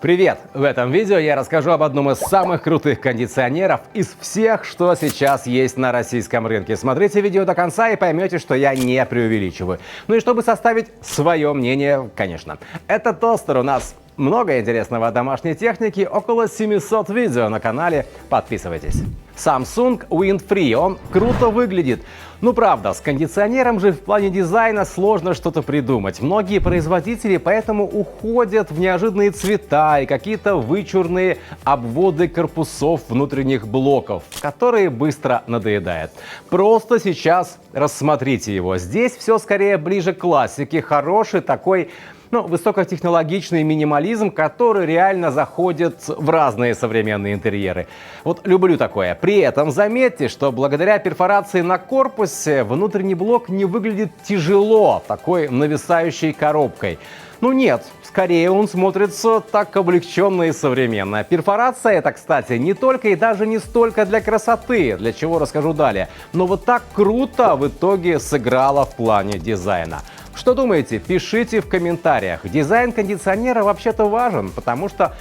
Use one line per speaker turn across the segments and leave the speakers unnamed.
Привет! В этом видео я расскажу об одном из самых крутых кондиционеров из всех, что сейчас есть на российском рынке. Смотрите видео до конца и поймете, что я не преувеличиваю. Ну и чтобы составить свое мнение, конечно. Это тостер. У нас много интересного о домашней технике, около 700 видео на канале. Подписывайтесь. Samsung Wind-Free. Он круто выглядит. Ну правда, с кондиционером же в плане дизайна сложно что-то придумать. Многие производители поэтому уходят в неожиданные цвета и какие-то вычурные обводы корпусов внутренних блоков, которые быстро надоедают. Просто сейчас рассмотрите его. Здесь все скорее ближе к классике. Хороший такой высокотехнологичный минимализм, который реально заходит в разные современные интерьеры. Вот люблю такое. При этом заметьте, что благодаря перфорации на корпусе внутренний блок не выглядит тяжело, такой нависающей коробкой. Ну нет, скорее он смотрится так облегченно и современно. Перфорация это, кстати, не только и даже не столько для красоты, для чего расскажу далее, но вот так круто в итоге сыграла в плане дизайна. Что думаете? Пишите в комментариях. Дизайн кондиционера вообще-то важен, потому что,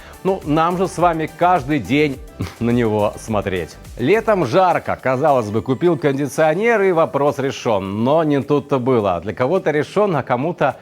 нам же с вами каждый день на него смотреть. Летом жарко, казалось бы, купил кондиционер и вопрос решен. Но не тут-то было. Для кого-то решен, а кому-то,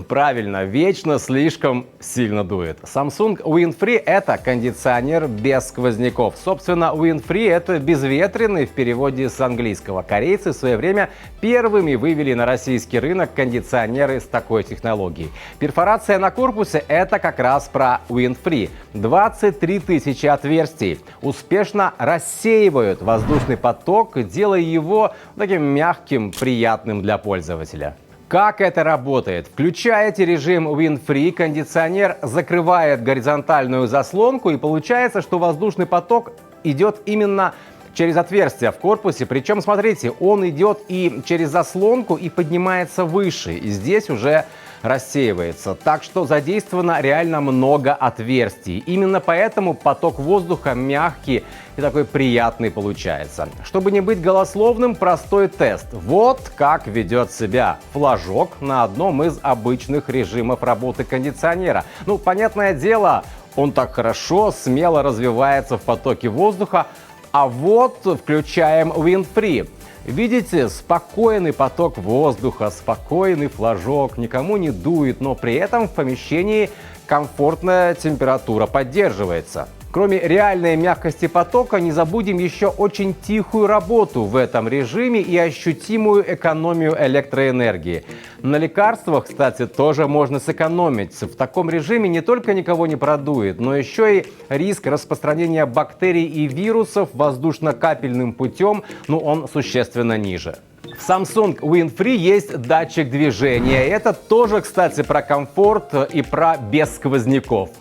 правильно, вечно слишком сильно дует. Samsung Wind-Free — это кондиционер без сквозняков. Собственно, Wind-Free — это безветренный в переводе с английского. Корейцы в свое время первыми вывели на российский рынок кондиционеры с такой технологией. Перфорация на корпусе — это как раз про Wind-Free. 23 тысячи отверстий успешно рассеивают воздушный поток, делая его таким мягким, приятным для пользователя. Как это работает? Включаете режим Wind-Free, кондиционер закрывает горизонтальную заслонку, и получается, что воздушный поток идет именно через отверстие в корпусе. Причем, смотрите, он идет и через заслонку, и поднимается выше. И здесь уже рассеивается. Так что задействовано реально много отверстий. Именно поэтому поток воздуха мягкий и такой приятный получается. Чтобы не быть голословным, простой тест. Вот как ведет себя флажок на одном из обычных режимов работы кондиционера. Понятное дело, он так хорошо, смело развивается в потоке воздуха. А вот включаем Wind-Free. Видите, спокойный поток воздуха, спокойный флажок, никому не дует, но при этом в помещении комфортная температура поддерживается. Кроме реальной мягкости потока, не забудем еще очень тихую работу в этом режиме и ощутимую экономию электроэнергии. На лекарствах, кстати, тоже можно сэкономить. В таком режиме не только никого не продует, но еще и риск распространения бактерий и вирусов воздушно-капельным путем, он существенно ниже. В Samsung Wind-Free есть датчик движения. Это тоже, кстати, про комфорт и про без сквозняков.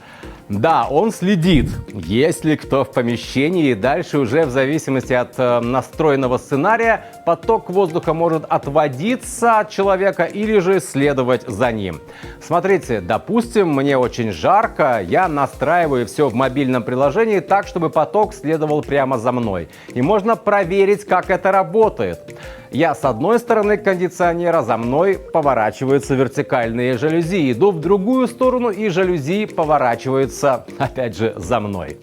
Да, он следит, есть ли кто в помещении, и дальше уже в зависимости от настроенного сценария поток воздуха может отводиться от человека или же следовать за ним. Смотрите, допустим, мне очень жарко, я настраиваю все в мобильном приложении так, чтобы поток следовал прямо за мной. И можно проверить, как это работает. Я с одной стороны кондиционера, за мной поворачиваются вертикальные жалюзи. Иду в другую сторону, и жалюзи поворачиваются, опять же, за мной.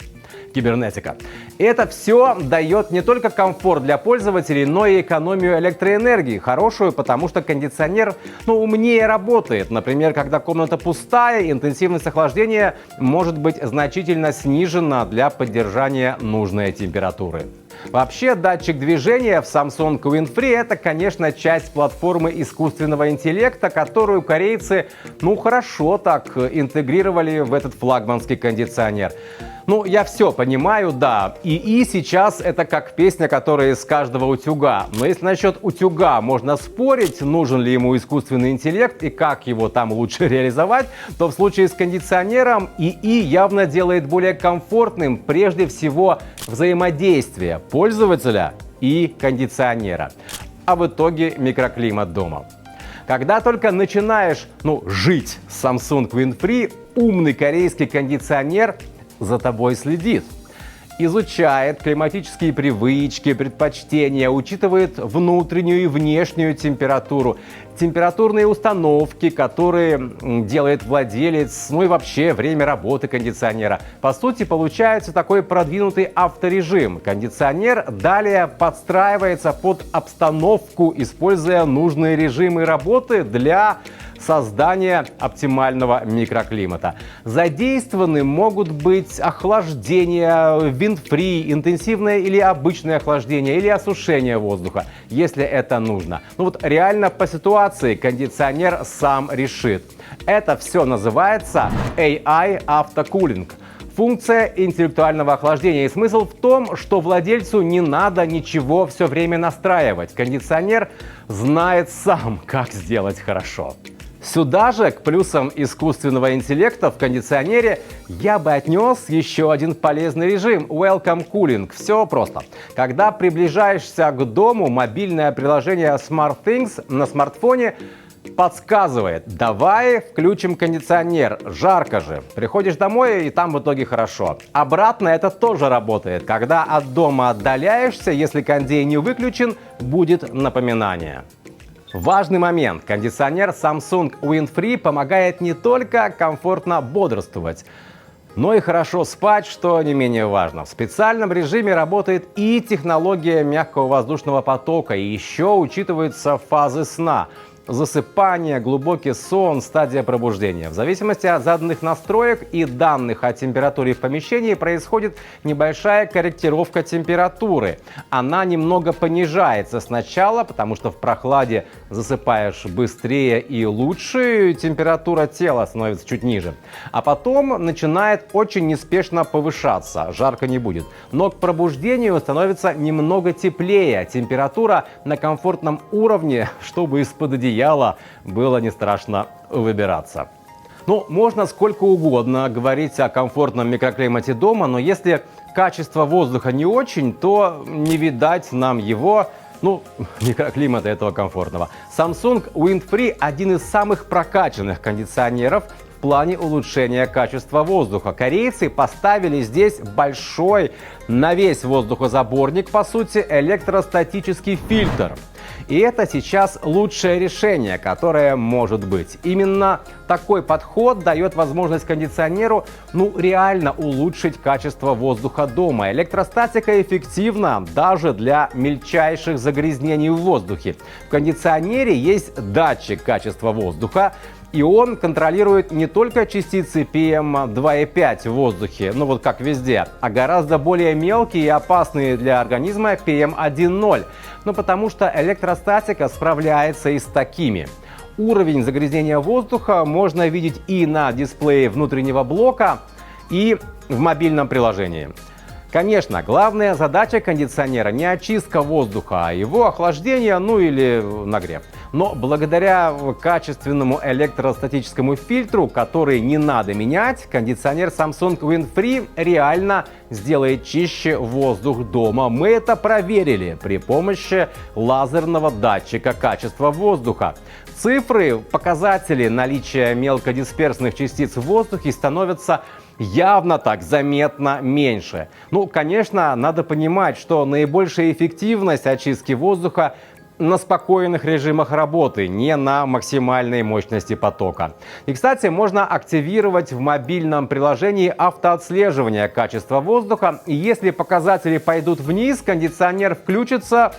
Кибернетика. Это все дает не только комфорт для пользователей, но и экономию электроэнергии. Хорошую, потому что кондиционер, умнее работает. Например, когда комната пустая, интенсивность охлаждения может быть значительно снижена для поддержания нужной температуры. Вообще, датчик движения в Samsung Wind-Free — это, конечно, часть платформы искусственного интеллекта, которую корейцы, хорошо так интегрировали в этот флагманский кондиционер. Я все понимаю, да. ИИ сейчас это как песня, которая из каждого утюга. Но если насчет утюга можно спорить, нужен ли ему искусственный интеллект и как его там лучше реализовать, то в случае с кондиционером ИИ явно делает более комфортным прежде всего взаимодействие пользователя и кондиционера. А в итоге микроклимат дома. Когда только начинаешь, жить с Samsung Wind-Free, умный корейский кондиционер за тобой следит. изучает климатические привычки, предпочтения, учитывает внутреннюю и внешнюю температуру, температурные установки, которые делает владелец, ну и вообще время работы кондиционера. По сути, получается такой продвинутый авторежим. Кондиционер далее подстраивается под обстановку, используя нужные режимы работы для создания оптимального микроклимата. Задействованы могут быть охлаждение, винд-фри, интенсивное или обычное охлаждение, или осушение воздуха, если это нужно. Ну вот реально по ситуации кондиционер сам решит. Это все называется AI автокулинг. Функция интеллектуального охлаждения. И смысл в том, что владельцу не надо ничего все время настраивать. Кондиционер знает сам, как сделать хорошо. Сюда же, к плюсам искусственного интеллекта в кондиционере, я бы отнес еще один полезный режим – Welcome Cooling. Все просто. Когда приближаешься к дому, мобильное приложение SmartThings на смартфоне подсказывает: давай включим кондиционер, жарко же. Приходишь домой, и там в итоге хорошо. Обратно это тоже работает. Когда от дома отдаляешься, если кондей не выключен, будет напоминание. Важный момент. Кондиционер Samsung Wind-Free помогает не только комфортно бодрствовать, но и хорошо спать, что не менее важно. В специальном режиме работает и технология мягкого воздушного потока, и еще учитываются фазы сна. Засыпание, глубокий сон, стадия пробуждения. В зависимости от заданных настроек и данных о температуре в помещении происходит небольшая корректировка температуры. Она немного понижается сначала, потому что в прохладе засыпаешь быстрее и лучше, температура тела становится чуть ниже. А потом начинает очень неспешно повышаться, жарко не будет. Но к пробуждению становится немного теплее, температура на комфортном уровне, чтобы из-под одеяла было не страшно выбираться. Ну, можно сколько угодно говорить о комфортном микроклимате дома, но если качество воздуха не очень, то не видать нам его, микроклимата этого комфортного. Samsung Wind-Free – один из самых прокачанных кондиционеров в плане улучшения качества воздуха. Корейцы поставили здесь большой на весь воздухозаборник, по сути, электростатический фильтр. И это сейчас лучшее решение, которое может быть. Именно такой подход дает возможность кондиционеру реально улучшить качество воздуха дома. Электростатика эффективна даже для мельчайших загрязнений в воздухе. В кондиционере есть датчик качества воздуха, и он контролирует не только частицы PM2,5 в воздухе, как везде, а гораздо более мелкие и опасные для организма PM1,0. Потому что электростатика справляется и с такими. Уровень загрязнения воздуха можно видеть и на дисплее внутреннего блока, и в мобильном приложении. Конечно, главная задача кондиционера не очистка воздуха, а его охлаждение, или нагрев. Но благодаря качественному электростатическому фильтру, который не надо менять, кондиционер Samsung Wind-Free реально сделает чище воздух дома. Мы это проверили при помощи лазерного датчика качества воздуха. Цифры, показатели наличия мелкодисперсных частиц в воздухе становятся явно так заметно меньше. Конечно, надо понимать, что наибольшая эффективность очистки воздуха на спокойных режимах работы, не на максимальной мощности потока. И, кстати, можно активировать в мобильном приложении автоотслеживание качества воздуха. И если показатели пойдут вниз, кондиционер включится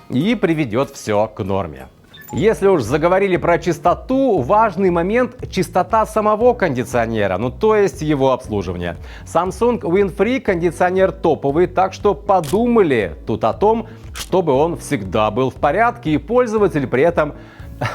и приведет все к норме. Если уж заговорили про чистоту, важный момент – чистота самого кондиционера, то есть его обслуживание. Samsung Wind-Free кондиционер топовый, так что подумали тут о том, чтобы он всегда был в порядке и пользователь при этом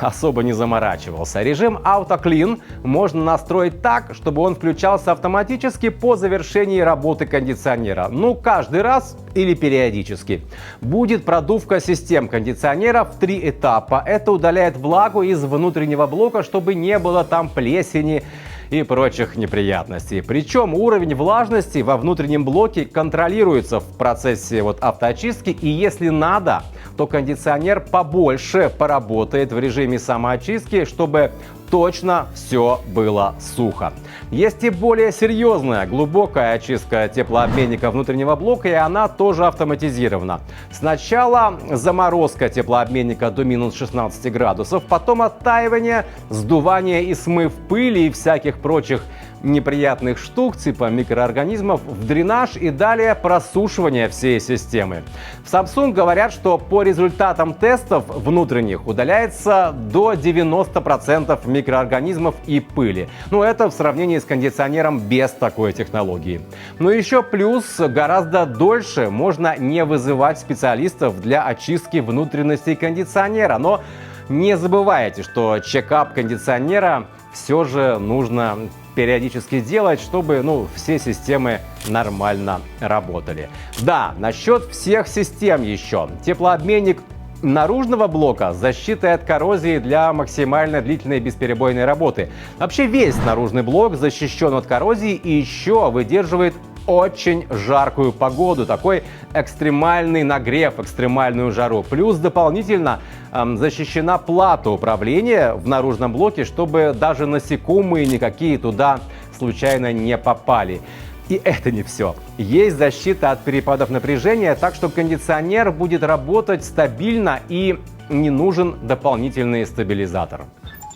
особо не заморачивался. Режим Auto Clean можно настроить так, чтобы он включался автоматически по завершении работы кондиционера. Каждый раз или периодически. Будет продувка систем кондиционера в 3 этапа. Это удаляет влагу из внутреннего блока, чтобы не было там плесени и прочих неприятностей. Причем уровень влажности во внутреннем блоке контролируется в процессе автоочистки, и если надо, то кондиционер побольше поработает в режиме самоочистки, чтобы точно все было сухо. Есть и более серьезная, глубокая очистка теплообменника внутреннего блока, и она тоже автоматизирована. Сначала заморозка теплообменника до минус 16 градусов, потом оттаивание, сдувание и смыв пыли и всяких прочих неприятных штук типа микроорганизмов в дренаж и далее просушивание всей системы. В Samsung говорят, что по результатам тестов внутренних удаляется до 90% микроорганизмов и пыли. Но это в сравнении с кондиционером без такой технологии. Но еще плюс, гораздо дольше можно не вызывать специалистов для очистки внутренностей кондиционера. Но не забывайте, что чекап кондиционера все же нужно периодически делать, чтобы все системы нормально работали. Да, насчет всех систем еще. Теплообменник наружного блока с защитой от коррозии для максимально длительной бесперебойной работы. Вообще весь наружный блок защищен от коррозии и еще выдерживает очень жаркую погоду, такой экстремальный нагрев, экстремальную жару. Плюс дополнительно защищена плата управления в наружном блоке, чтобы даже насекомые никакие туда случайно не попали. И это не все. Есть защита от перепадов напряжения, так что кондиционер будет работать стабильно и не нужен дополнительный стабилизатор.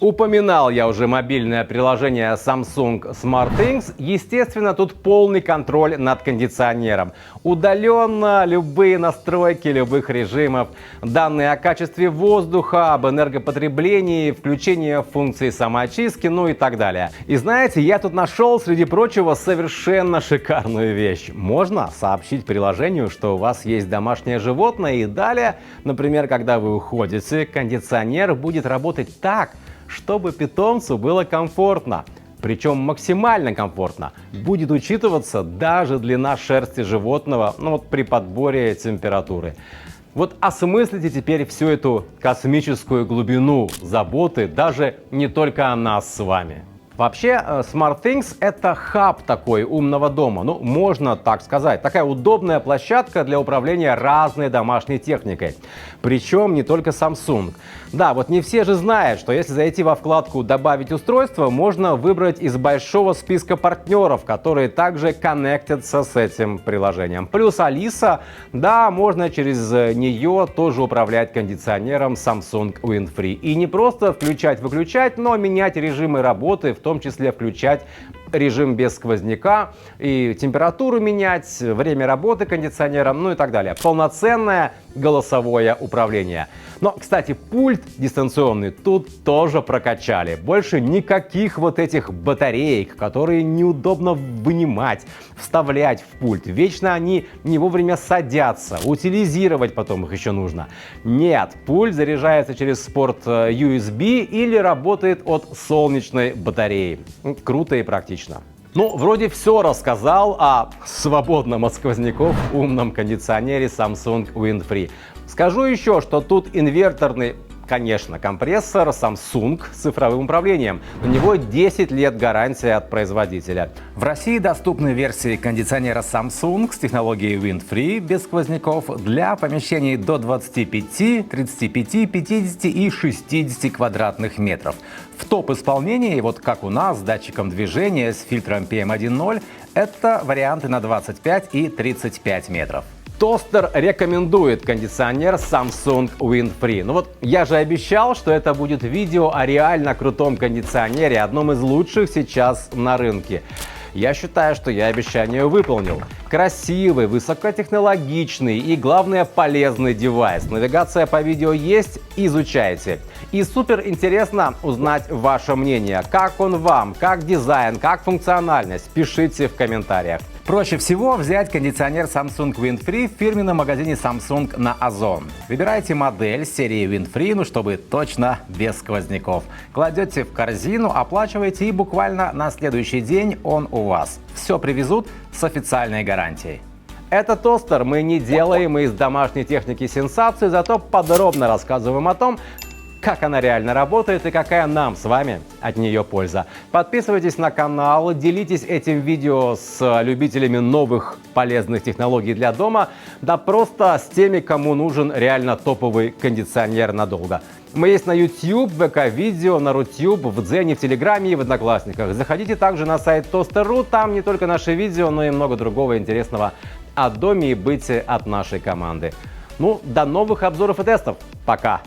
Упоминал я уже мобильное приложение Samsung SmartThings. Естественно, тут полный контроль над кондиционером. Удаленно любые настройки любых режимов, данные о качестве воздуха, об энергопотреблении, включение функций самоочистки, и так далее. И знаете, я тут нашел, среди прочего, совершенно шикарную вещь. Можно сообщить приложению, что у вас есть домашнее животное, и далее, например, когда вы уходите, кондиционер будет работать так, чтобы питомцу было комфортно. Причем максимально комфортно. Будет учитываться даже длина шерсти животного при подборе температуры. Вот осмыслите теперь всю эту космическую глубину заботы даже не только о нас с вами. Вообще, SmartThings — это хаб такой умного дома, можно так сказать. Такая удобная площадка для управления разной домашней техникой. Причем не только Samsung. Да, вот не все же знают, что если зайти во вкладку «Добавить устройство», можно выбрать из большого списка партнеров, которые также коннектятся с этим приложением. Плюс Алиса, да, можно через нее тоже управлять кондиционером Samsung Windfree. И не просто включать-выключать, но менять режимы работы, в том числе включать режим без сквозняка и температуру менять, время работы кондиционера, и так далее. Полноценное голосовое управление. Но, кстати, пульт дистанционный тут тоже прокачали. Больше никаких вот этих батареек, которые неудобно вынимать, вставлять в пульт. Вечно они не вовремя садятся, утилизировать потом их еще нужно. Нет, пульт заряжается через порт USB или работает от солнечной батареи. Круто и практично. Вроде все рассказал о свободном от сквозняков умном кондиционере Samsung Windfree. Скажу еще, что тут инверторный, конечно, компрессор Samsung с цифровым управлением. У него 10 лет гарантия от производителя. В России доступны версии кондиционера Samsung с технологией Windfree без сквозняков для помещений до 25, 35, 50 и 60 квадратных метров. В топ-исполнении, как у нас, с датчиком движения, с фильтром PM1.0, это варианты на 25 и 35 метров. Тостер рекомендует кондиционер Samsung Windfree. Я же обещал, что это будет видео о реально крутом кондиционере, одном из лучших сейчас на рынке. Я считаю, что я обещание выполнил. Красивый, высокотехнологичный и, главное, полезный девайс. Навигация по видео есть, изучайте. И супер интересно узнать ваше мнение. Как он вам, как дизайн, как функциональность? Пишите в комментариях. Проще всего взять кондиционер Samsung Windfree в фирменном магазине Samsung на Озон. Выбирайте модель серии Windfree, чтобы точно без сквозняков. Кладете в корзину, оплачиваете и буквально на следующий день он у вас. Все привезут с официальной гарантией. Этот тостер мы не делаем из домашней техники сенсацию, зато подробно рассказываем о том, как она реально работает и какая нам с вами от нее польза. Подписывайтесь на канал, делитесь этим видео с любителями новых полезных технологий для дома, да просто с теми, кому нужен реально топовый кондиционер надолго. Мы есть на YouTube, ВК-видео, на Рутюб, в Дзене, в Телеграме и в Одноклассниках. Заходите также на сайт Toster.ru, там не только наши видео, но и много другого интересного о доме и быте от нашей команды. Ну, до новых обзоров и тестов. Пока!